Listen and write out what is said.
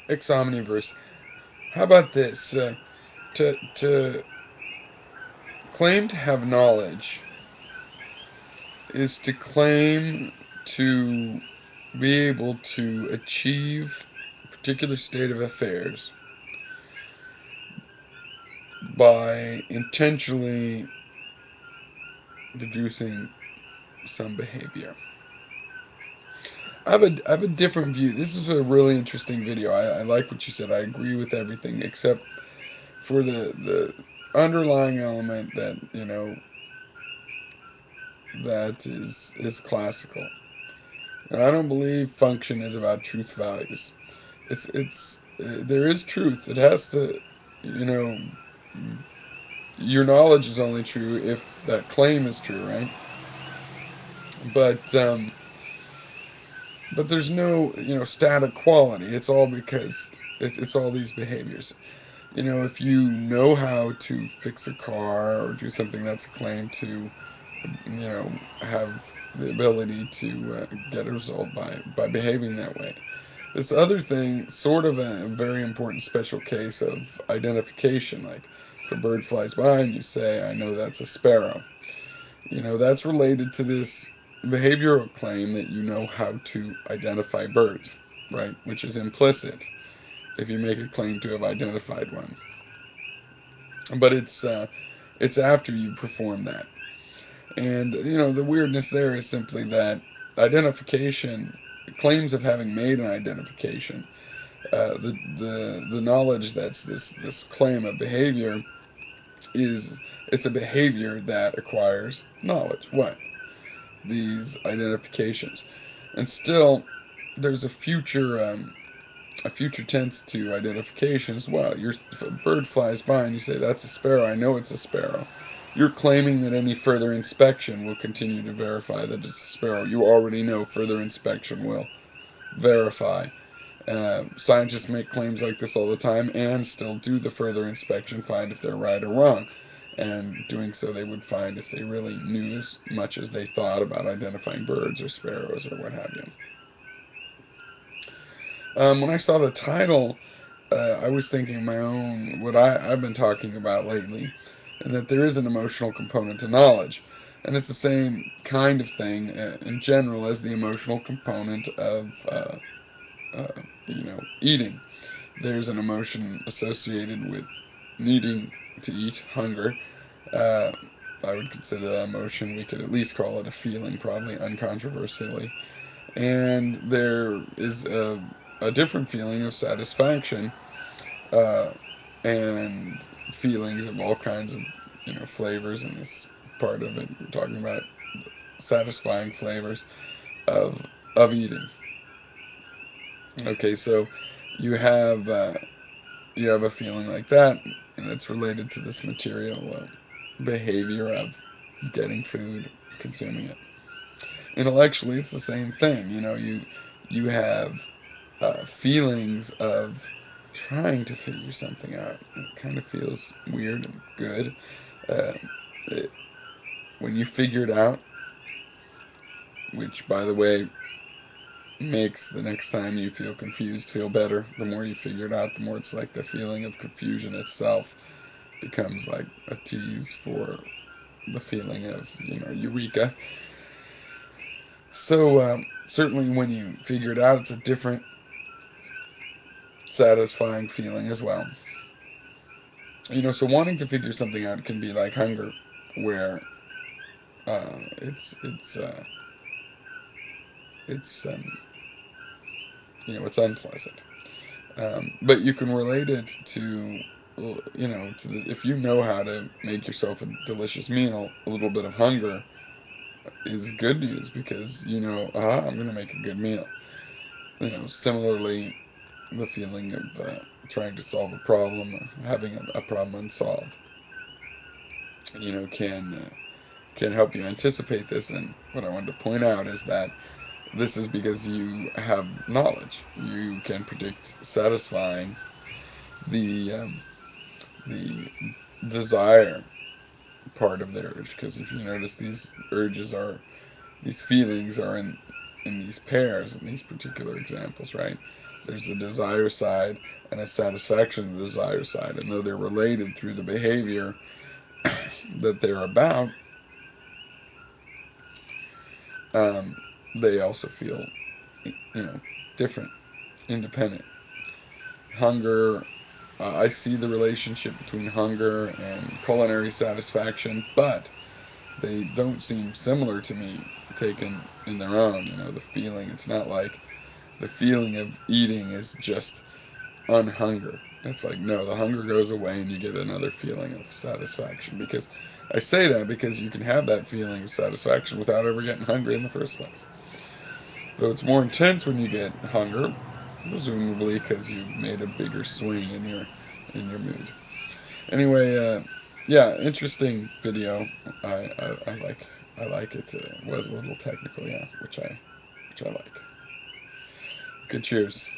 ex omniverse. How about this? To claim to have knowledge is to claim to be able to achieve a particular state of affairs by intentionally producing some behavior. I have a different view. This is a really interesting video. I like what you said. I agree with everything except for the underlying element that that is classical. And I don't believe function is about truth values. It's there is truth. It has to, you know, your knowledge is only true if that claim is true, right? But but there's no static quality. It's all because it's all these behaviors. If you know how to fix a car or do something that's a claim to have the ability to get a result by behaving that way. This other thing, sort of a very important special case of identification, like if a bird flies by and you say, I know that's a sparrow. That's related to this behavioral claim that you know how to identify birds, right? Which is implicit if you make a claim to have identified one. But it's after you perform that. And the weirdness there is simply that identification, claims of having made an identification, the knowledge that's this claim of behavior is it's a behavior that acquires knowledge. What? These identifications, and still there's a future tense to identification as well. If a bird flies by and you say that's a sparrow, I know it's a sparrow. You're claiming that any further inspection will continue to verify that it's a sparrow. You already know further inspection will verify. Scientists make claims like this all the time and still do the further inspection, find if they're right or wrong. And doing so, they would find if they really knew as much as they thought about identifying birds or sparrows or what have you. When I saw the title, I was thinking my own, what I've been talking about lately, and that there is an emotional component to knowledge. And it's the same kind of thing in general as the emotional component of, eating. There's an emotion associated with needing to eat, hunger. Uh, I would consider that emotion. We could at least call it a feeling, probably uncontroversially. And there is a different feeling of satisfaction uh, and feelings of all kinds of flavors in this part of it. We're talking about satisfying flavors of eating. Okay, so you have uh, you have a feeling like that, and it's related to this material behavior of getting food, consuming it. Intellectually, it's the same thing. You have feelings of trying to figure something out. It kind of feels weird and good. Uh, it, when you figure it out, which by the way makes the next time you feel confused feel better. The more you figure it out, the more it's like the feeling of confusion itself becomes like a tease for the feeling of eureka. So certainly when you figure it out, it's a different satisfying feeling as well. So wanting to figure something out can be like hunger, where it's it's unpleasant. But you can relate it to if you know how to make yourself a delicious meal, a little bit of hunger is good news because I'm going to make a good meal. Similarly, the feeling of trying to solve a problem or having a problem unsolved, can help you anticipate this. And what I wanted to point out is that this is because you have knowledge. You can predict satisfying the the desire part of the urge. Because if you notice, these feelings are in these pairs in these particular examples, right? There's a desire side and a satisfaction of the desire side. And though they're related through the behavior that they're about, they also feel, different, independent. Hunger, I see the relationship between hunger and culinary satisfaction, but they don't seem similar to me taken in their own. The feeling, it's not like the feeling of eating is just unhunger. It's like, no, the hunger goes away and you get another feeling of satisfaction. Because I say that because you can have that feeling of satisfaction without ever getting hungry in the first place. Though it's more intense when you get hunger, presumably because you've made a bigger swing in your mood. Anyway, yeah, interesting video. I like it. It was a little technical, yeah, which I like. Good cheers.